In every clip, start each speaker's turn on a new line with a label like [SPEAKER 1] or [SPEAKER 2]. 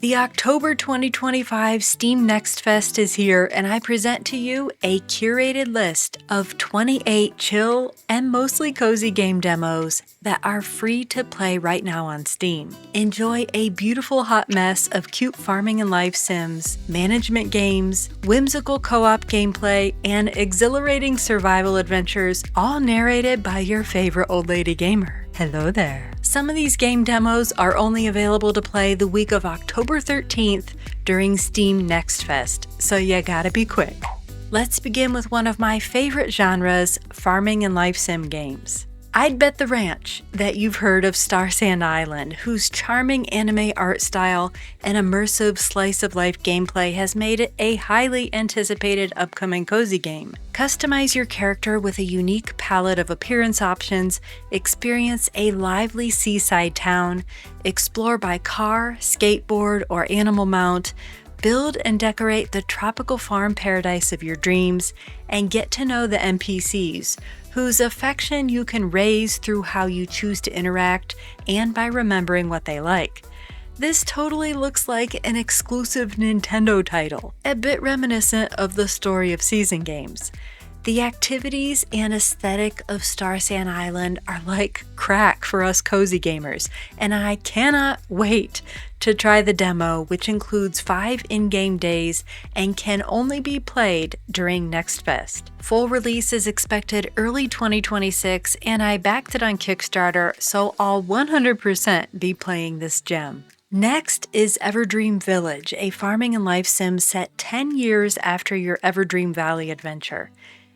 [SPEAKER 1] The October 2025 Steam Next Fest is here, and I present to you a curated list of 28 chill and mostly cozy game demos that are free to play right now on Steam. Enjoy a beautiful hot mess of cute farming and life sims, management games, whimsical co-op gameplay, and exhilarating survival adventures, all narrated by your favorite old lady gamer. Hello there. Some of these game demos are only available to play the week of October 13th during Steam Next Fest, so you gotta be quick. Let's begin with one of my favorite genres, farming and life sim games. I'd bet the ranch that you've heard of Starsand Island, whose charming anime art style and immersive slice-of-life gameplay has made it a highly anticipated upcoming cozy game. Customize your character with a unique palette of appearance options, experience a lively seaside town, explore by car, skateboard, or animal mount, build and decorate the tropical farm paradise of your dreams, and get to know the NPCs, whose affection you can raise through how you choose to interact and by remembering what they like. This totally looks like an exclusive Nintendo title, a bit reminiscent of the Story of Season games. The activities and aesthetic of Starsand Island are like crack for us cozy gamers, and I cannot wait to try the demo, which includes 5 in-game days and can only be played during Next Fest. Full release is expected early 2026, and I backed it on Kickstarter, so I'll 100% be playing this gem. Next is Everdream Village, a farming and life sim set 10 years after your Everdream Valley adventure.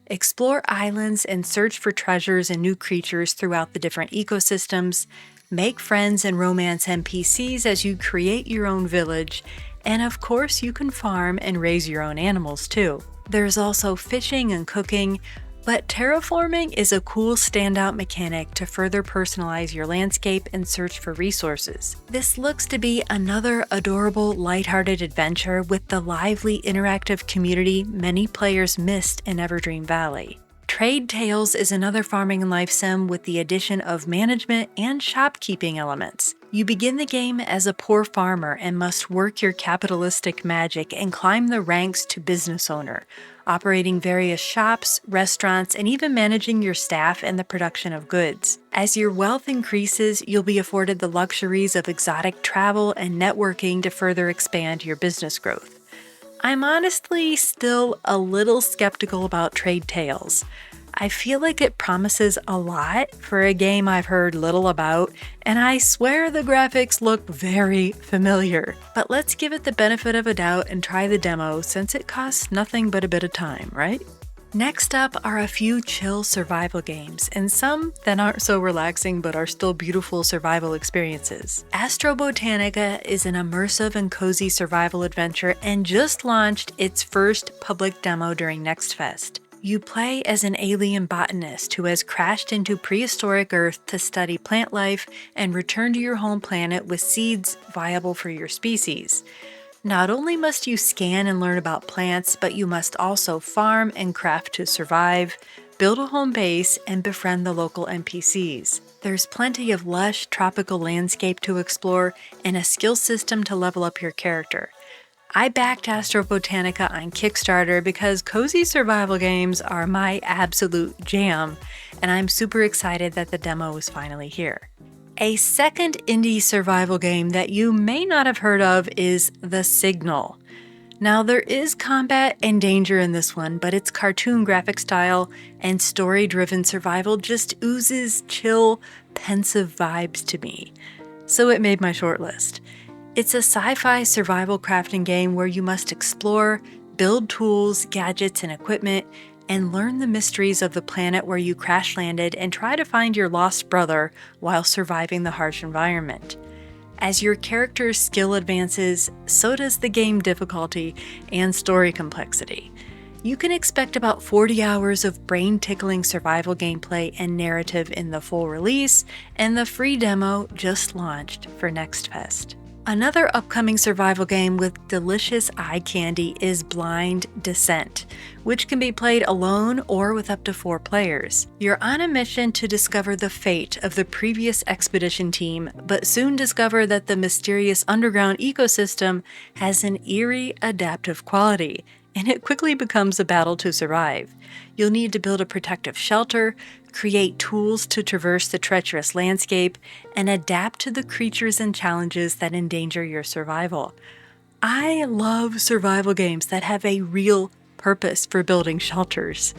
[SPEAKER 1] Explore islands and search for treasures and new creatures throughout the different ecosystems, make friends and romance NPCs as you create your own village, and of course you can farm and raise your own animals too. There's also fishing and cooking, but terraforming is a cool standout mechanic to further personalize your landscape and search for resources. This looks to be another adorable, lighthearted adventure with the lively, interactive community many players missed in Everdream Valley. Trade Tales is another farming and life sim with the addition of management and shopkeeping elements. You begin the game as a poor farmer and must work your capitalistic magic and climb the ranks to business owner, operating various shops, restaurants, and even managing your staff and the production of goods. As your wealth increases, you'll be afforded the luxuries of exotic travel and networking to further expand your business growth. I'm honestly still a little skeptical about Trade Tales. I feel like it promises a lot for a game I've heard little about, and I swear the graphics look very familiar. But let's give it the benefit of a doubt and try the demo since it costs nothing but a bit of time, right? Next up are a few chill survival games, and some that aren't so relaxing but are still beautiful survival experiences. Astrobotanica is an immersive and cozy survival adventure and just launched its first public demo during Next Fest. You play as an alien botanist who has crashed into prehistoric Earth to study plant life and return to your home planet with seeds viable for your species. Not only must you scan and learn about plants, but you must also farm and craft to survive, build a home base, and befriend the local NPCs. There's plenty of lush, tropical landscape to explore and a skill system to level up your character. I backed Astrobotanica on Kickstarter because cozy survival games are my absolute jam, and I'm super excited that the demo is finally here. A second indie survival game that you may not have heard of is The Signal. Now, there is combat and danger in this one, but its cartoon graphic style and story-driven survival just oozes chill, pensive vibes to me, so it made my shortlist. It's a sci-fi survival crafting game where you must explore, build tools, gadgets, and equipment, and learn the mysteries of the planet where you crash landed and try to find your lost brother while surviving the harsh environment. As your character's skill advances, so does the game difficulty and story complexity. You can expect about 40 hours of brain-tickling survival gameplay and narrative in the full release, and the free demo just launched for Next Fest. Another upcoming survival game with delicious eye candy is Blind Descent, which can be played alone or with up to 4 players. You're on a mission to discover the fate of the previous expedition team, but soon discover that the mysterious underground ecosystem has an eerie adaptive quality, and it quickly becomes a battle to survive. You'll need to build a protective shelter, create tools to traverse the treacherous landscape, and adapt to the creatures and challenges that endanger your survival. I love survival games that have a real purpose for building shelters.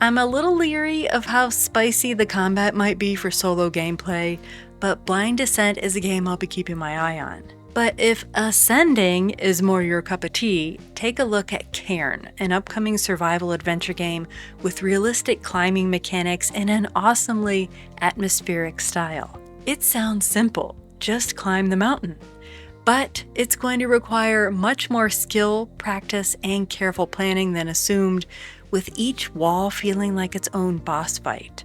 [SPEAKER 1] I'm a little leery of how spicy the combat might be for solo gameplay, but Blind Descent is a game I'll be keeping my eye on. But if ascending is more your cup of tea, take a look at Cairn, an upcoming survival adventure game with realistic climbing mechanics and an awesomely atmospheric style. It sounds simple, just climb the mountain. But it's going to require much more skill, practice, and careful planning than assumed, with each wall feeling like its own boss fight.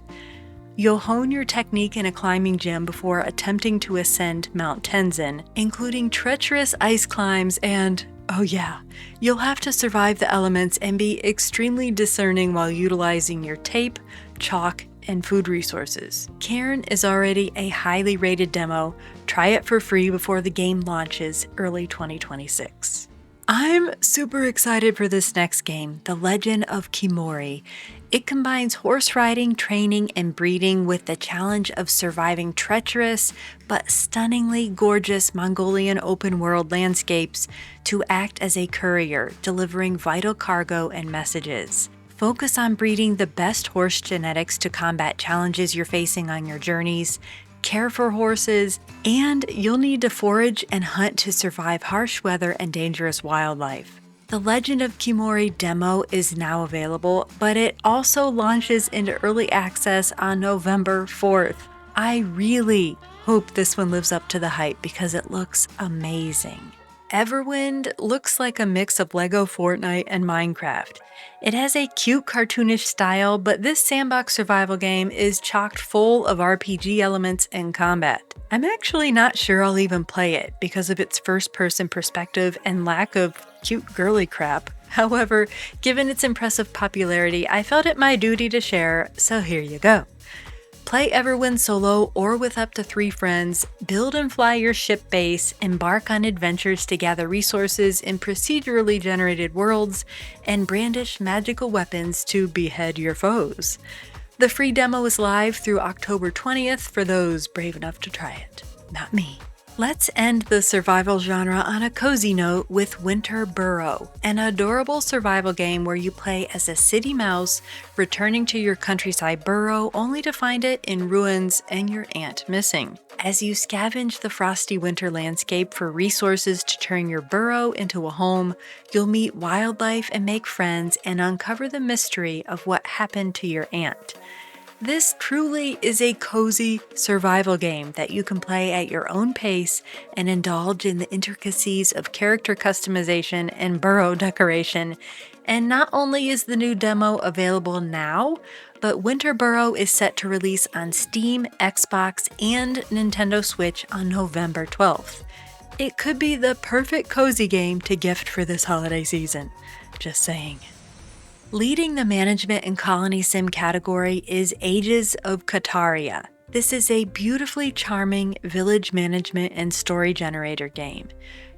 [SPEAKER 1] You'll hone your technique in a climbing gym before attempting to ascend Mount Tenzin, including treacherous ice climbs and, oh yeah, you'll have to survive the elements and be extremely discerning while utilizing your tape, chalk, and food resources. Cairn is already a highly rated demo. Try it for free before the game launches early 2026. I'm super excited for this next game, The Legend of Khiimori. It combines horse riding, training, and breeding with the challenge of surviving treacherous but stunningly gorgeous Mongolian open-world landscapes to act as a courier, delivering vital cargo and messages. Focus on breeding the best horse genetics to combat challenges you're facing on your journeys, care for horses, and you'll need to forage and hunt to survive harsh weather and dangerous wildlife. The Legend of Khiimori demo is now available, but it also launches into early access on November 4th. I really hope this one lives up to the hype because it looks amazing. Everwind looks like a mix of LEGO Fortnite and Minecraft. It has a cute cartoonish style, but this sandbox survival game is chocked full of RPG elements and combat. I'm actually not sure I'll even play it because of its first-person perspective and lack of cute girly crap. However, given its impressive popularity, I felt it my duty to share, so here you go. Play Everwind solo or with up to 3 friends, build and fly your ship base, embark on adventures to gather resources in procedurally generated worlds, and brandish magical weapons to behead your foes. The free demo is live through October 20th for those brave enough to try it. Not me. Let's end the survival genre on a cozy note with Winter Burrow, an adorable survival game where you play as a city mouse returning to your countryside burrow only to find it in ruins and your aunt missing. As you scavenge the frosty winter landscape for resources to turn your burrow into a home, you'll meet wildlife and make friends and uncover the mystery of what happened to your aunt. This truly is a cozy survival game that you can play at your own pace and indulge in the intricacies of character customization and burrow decoration. And not only is the new demo available now, but Winter Burrow is set to release on Steam, Xbox, and Nintendo Switch on November 12th. It could be the perfect cozy game to gift for this holiday season. Just saying. Leading the management and colony sim category is Ages of Cataria. This is a beautifully charming village management and story generator game.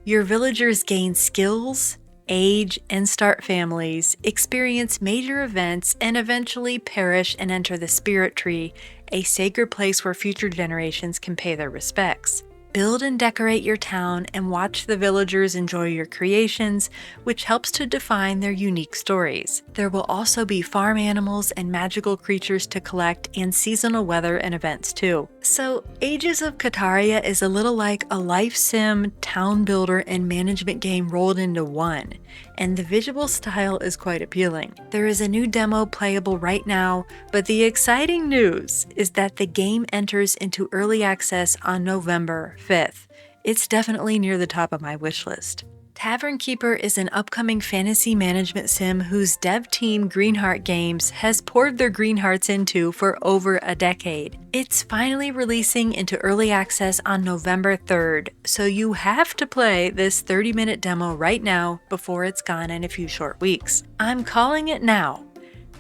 [SPEAKER 1] Your villagers gain skills, age, and start families, experience major events, and eventually perish and enter the Spirit Tree, a sacred place where future generations can pay their respects. Build and decorate your town and watch the villagers enjoy your creations, which helps to define their unique stories. There will also be farm animals and magical creatures to collect and seasonal weather and events too. So Ages of Cataria is a little like a life sim, town builder, and management game rolled into one, and the visual style is quite appealing. There is a new demo playable right now, but the exciting news is that the game enters into early access on November 5th. It's definitely near the top of my wish list. Tavern Keeper is an upcoming fantasy management sim whose dev team Greenheart Games has poured their green hearts into for over a decade. It's finally releasing into early access on November 3rd, so you have to play this 30-minute demo right now before it's gone in a few short weeks. I'm calling it now.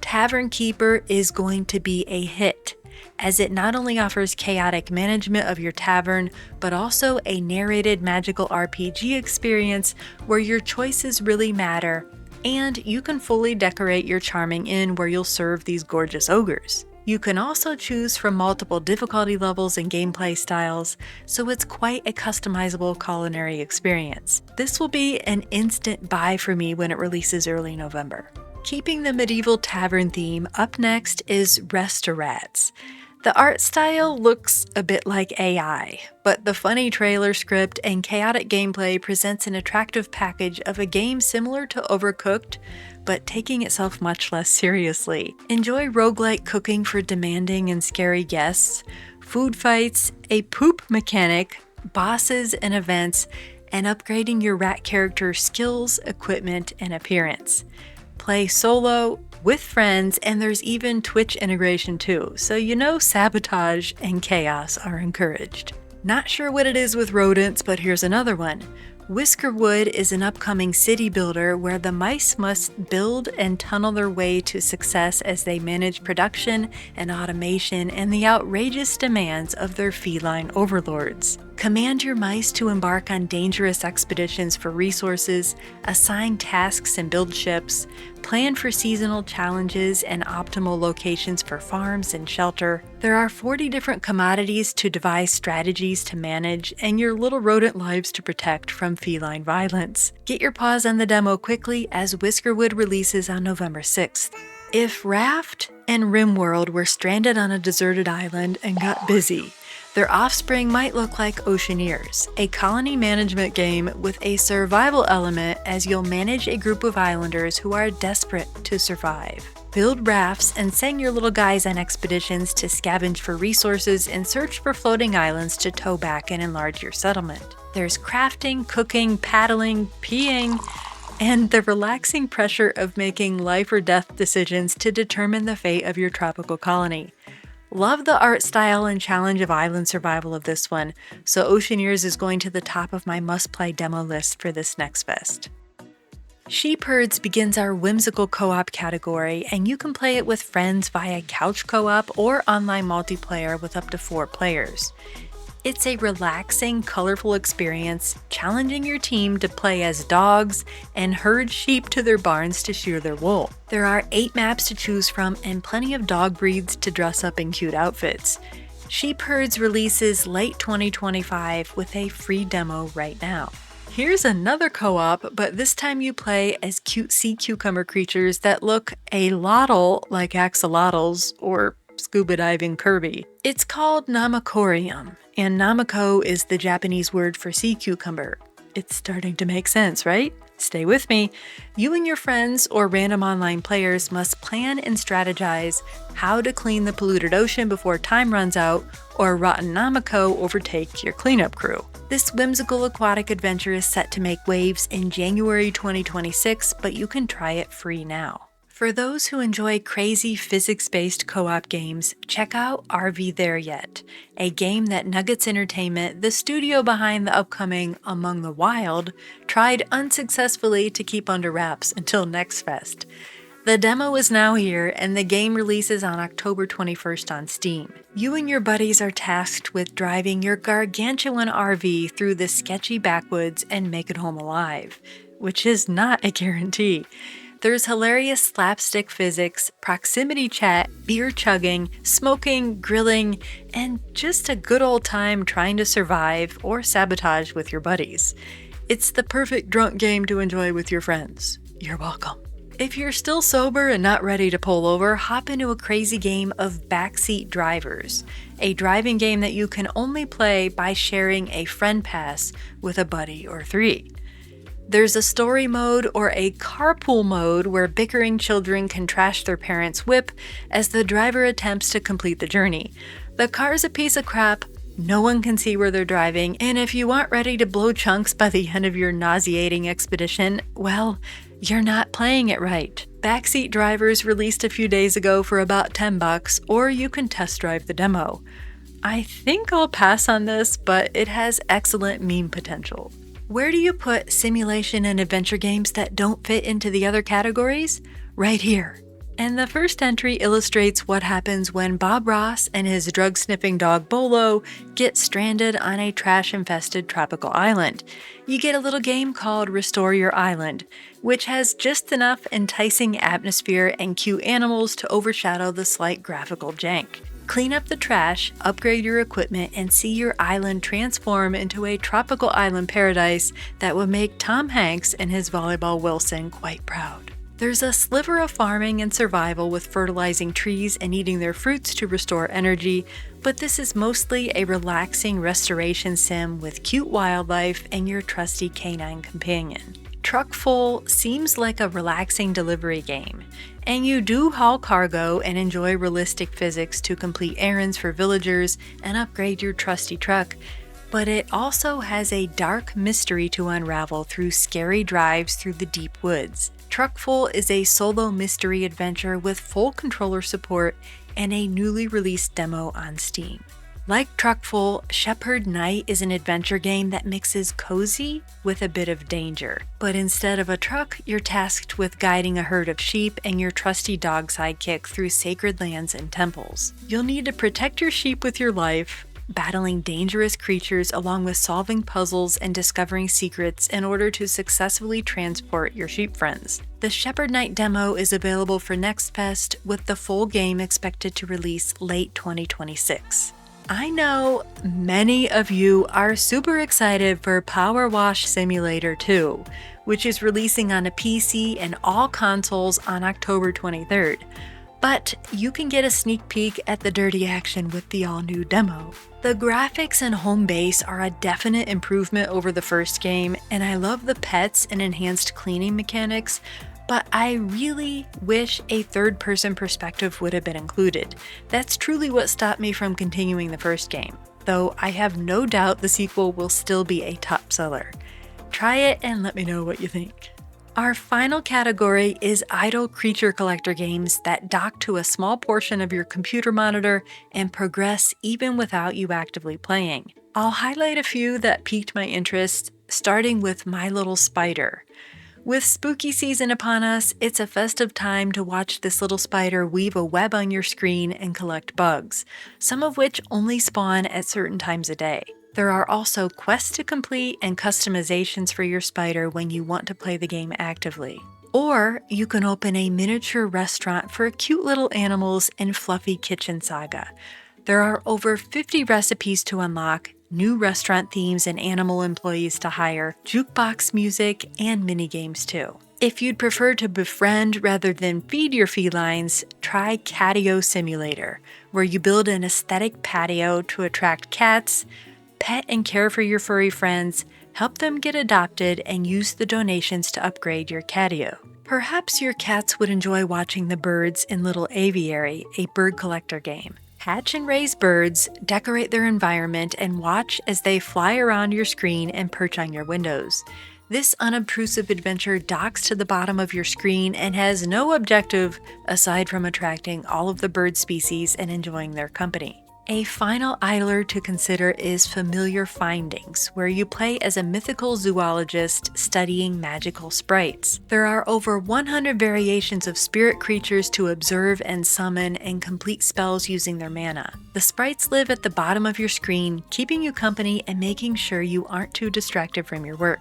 [SPEAKER 1] Tavern Keeper is going to be a hit, as it not only offers chaotic management of your tavern, but also a narrated magical RPG experience where your choices really matter, and you can fully decorate your charming inn where you'll serve these gorgeous ogres. You can also choose from multiple difficulty levels and gameplay styles, so it's quite a customizable culinary experience. This will be an instant buy for me when it releases early November. Keeping the medieval tavern theme, up next is Restaurats. The art style looks a bit like AI, but the funny trailer script and chaotic gameplay presents an attractive package of a game similar to Overcooked, but taking itself much less seriously. Enjoy roguelike cooking for demanding and scary guests, food fights, a poop mechanic, bosses and events, and upgrading your rat character's skills, equipment, and appearance. Play solo, with friends, and there's even Twitch integration too, so you know sabotage and chaos are encouraged. Not sure what it is with rodents, but here's another one. Whiskerwood is an upcoming city builder where the mice must build and tunnel their way to success as they manage production and automation and the outrageous demands of their feline overlords. Command your mice to embark on dangerous expeditions for resources, assign tasks and build ships, plan for seasonal challenges and optimal locations for farms and shelter. There are 40 different commodities to devise strategies to manage and your little rodent lives to protect from feline violence. Get your paws on the demo quickly as Whiskerwood releases on November 6th. If Raft and Rimworld were stranded on a deserted island and got busy, their offspring might look like Oceaneers, a colony management game with a survival element as you'll manage a group of islanders who are desperate to survive. Build rafts and send your little guys on expeditions to scavenge for resources and search for floating islands to tow back and enlarge your settlement. There's crafting, cooking, paddling, peeing, and the relaxing pressure of making life or death decisions to determine the fate of your tropical colony. Love the art style and challenge of island survival of this one, so Oceaneers is going to the top of my must-play demo list for this next fest. Sheepherds begins our whimsical co-op category, and you can play it with friends via couch co-op or online multiplayer with up to 4 players. It's a relaxing, colorful experience, challenging your team to play as dogs and herd sheep to their barns to shear their wool. There are 8 maps to choose from and plenty of dog breeds to dress up in cute outfits. Sheepherds releases late 2025 with a free demo right now. Here's another co-op, but this time you play as cute sea cucumber creatures that look a lotl like axolotls or scuba diving Kirby. It's called Namakorium, and Namako is the Japanese word for sea cucumber. It's starting to make sense, right? Stay with me. You and your friends or random online players must plan and strategize how to clean the polluted ocean before time runs out, or rotten Namako overtake your cleanup crew. This whimsical aquatic adventure is set to make waves in January 2026, but you can try it free now. For those who enjoy crazy physics-based co-op games, check out Are We There Yet?, a game that Nuggets Entertainment, the studio behind the upcoming Among the Wild, tried unsuccessfully to keep under wraps until next fest. The demo is now here, and the game releases on October 21st on Steam. You and your buddies are tasked with driving your gargantuan RV through the sketchy backwoods and make it home alive, which is not a guarantee. There's hilarious slapstick physics, proximity chat, beer chugging, smoking, grilling, and just a good old time trying to survive or sabotage with your buddies. It's the perfect drunk game to enjoy with your friends. You're welcome. If you're still sober and not ready to pull over, hop into a crazy game of Backseat Drivers, a driving game that you can only play by sharing a friend pass with a buddy or 3. There's a story mode or a carpool mode where bickering children can trash their parents' whip as the driver attempts to complete the journey. The car's a piece of crap, No one can see where they're driving, and if you aren't ready to blow chunks by the end of your nauseating expedition, well, you're not playing it right. Backseat Drivers released a few days ago for about $10, or you can test drive the demo. I think I'll pass on this, but it has excellent meme potential. Where do you put simulation and adventure games that don't fit into the other categories? Right here. And the first entry illustrates what happens when Bob Ross and his drug-sniffing dog Bolo get stranded on a trash-infested tropical island. You get a little game called Restore Your Island, which has just enough enticing atmosphere and cute animals to overshadow the slight graphical jank. Clean up the trash, upgrade your equipment, and see your island transform into a tropical island paradise that would make Tom Hanks and his volleyball Wilson quite proud. There's a sliver of farming and survival with fertilizing trees and eating their fruits to restore energy, but this is mostly a relaxing restoration sim with cute wildlife and your trusty canine companion. Truckful seems like a relaxing delivery game, and you do haul cargo and enjoy realistic physics to complete errands for villagers and upgrade your trusty truck, but it also has a dark mystery to unravel through scary drives through the deep woods. Truckful is a solo mystery adventure with full controller support and a newly released demo on Steam. Like Truckful, Shepherd Night is an adventure game that mixes cozy with a bit of danger. But instead of a truck, you're tasked with guiding a herd of sheep and your trusty dog sidekick through sacred lands and temples. You'll need to protect your sheep with your life, battling dangerous creatures along with solving puzzles and discovering secrets in order to successfully transport your sheep friends. The Shepherd Night demo is available for Next Fest, with the full game expected to release late 2026. I know many of you are super excited for PowerWash Simulator 2, which is releasing on a PC and all consoles on October 23rd. But you can get a sneak peek at the dirty action with the all-new demo. The graphics and home base are a definite improvement over the first game, and I love the pets and enhanced cleaning mechanics, but I really wish a third-person perspective would have been included. That's truly what stopped me from continuing the first game, though I have no doubt the sequel will still be a top seller. Try it and let me know what you think. Our final category is idle creature collector games that dock to a small portion of your computer monitor and progress even without you actively playing. I'll highlight a few that piqued my interest, starting with My Little Spider. With spooky season upon us, it's a festive time to watch this little spider weave a web on your screen and collect bugs, some of which only spawn at certain times a day. There are also quests to complete and customizations for your spider when you want to play the game actively. Or you can open a miniature restaurant for cute little animals in Fluffy Kitchen Saga. There are over 50 recipes to unlock, new restaurant themes and animal employees to hire, jukebox music, and minigames too. If you'd prefer to befriend rather than feed your felines, try Catio Simulator, where you build an aesthetic patio to attract cats, pet and care for your furry friends, help them get adopted, and use the donations to upgrade your catio. Perhaps your cats would enjoy watching the birds in Little Aviary, a bird collector game. Hatch and raise birds, decorate their environment, and watch as they fly around your screen and perch on your windows. This unobtrusive adventure docks to the bottom of your screen and has no objective aside from attracting all of the bird species and enjoying their company. A final idler to consider is Familiar Findings, where you play as a mythical zoologist studying magical sprites. There are over 100 variations of spirit creatures to observe and summon and complete spells using their mana. The sprites live at the bottom of your screen, keeping you company and making sure you aren't too distracted from your work.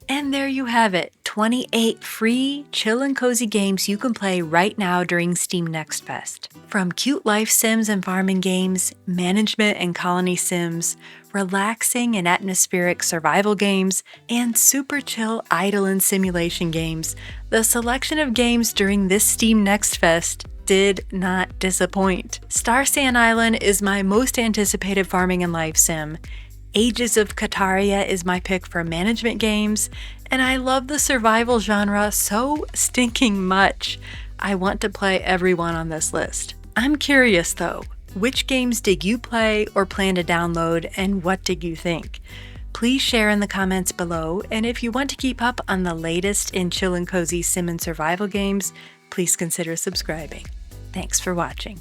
[SPEAKER 1] And there you have it, 28 free, chill and cozy games you can play right now during Steam Next Fest. From cute life sims and farming games, management and colony sims, relaxing and atmospheric survival games, and super chill idle and simulation games, the selection of games during this Steam Next Fest did not disappoint. Starsand Island is my most anticipated farming and life sim. Ages of Cataria is my pick for management games, and I love the survival genre so stinking much. I want to play every one on this list. I'm curious though, Which games did you play or plan to download, and what did you think? Please share in the comments below, and if you want to keep up on the latest in chill and cozy sim and survival games, please consider subscribing. Thanks for watching.